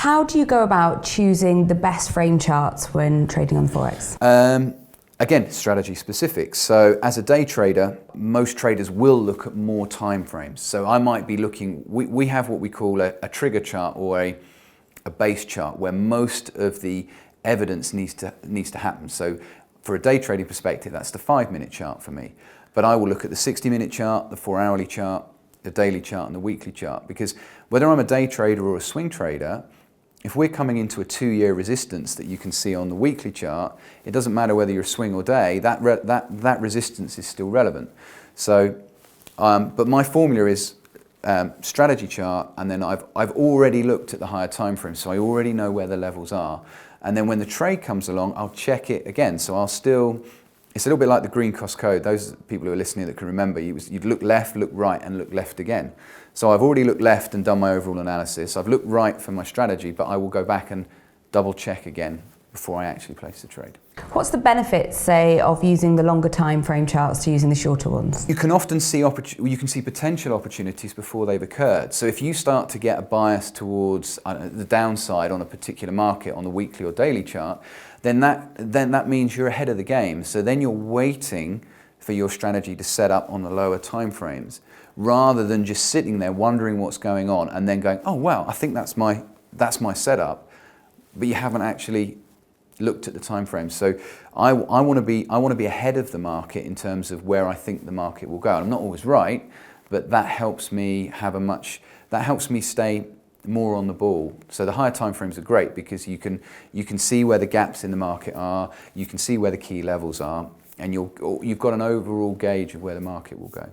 How do you go about choosing the best frame charts when trading on the Forex? Again, strategy specific. So as a day trader, most traders will look at more time frames. So I might be looking, we have what we call a trigger chart or a base chart where most of the evidence needs to happen. So for a day trading perspective, that's the 5-minute chart for me. But I will look at the 60-minute chart, the 4-hourly chart, the daily chart and the weekly chart, because whether I'm a day trader or a swing trader, if we're coming into a 2-year resistance that you can see on the weekly chart, it doesn't matter whether you're swing or day, that resistance is still relevant. So, but my formula is strategy chart, and then I've already looked at the higher time frame, so I already know where the levels are. And then when the trade comes along, I'll check it again. So I'll still, it's a little bit like the green cross code. Those people who are listening that can remember, you'd look left, look right, and look left again. So I've already looked left and done my overall analysis. I've looked right for my strategy, but I will go back and double check again before I actually place the trade. What's the benefit, say, of using the longer time frame charts to using the shorter ones? You can often see potential opportunities before they've occurred. So if you start to get a bias towards the downside on a particular market on the weekly or daily chart, then that means you're ahead of the game. So then you're waiting for your strategy to set up on the lower time frames, rather than just sitting there wondering what's going on and then going, oh wow, I think that's my setup, but you haven't actually looked at the time frames. So I want to be ahead of the market in terms of where I think the market will go. I'm not always right, but that helps me stay more on the ball. So the higher time frames are great because you can see where the gaps in the market are, you can see where the key levels are, and you've got an overall gauge of where the market will go.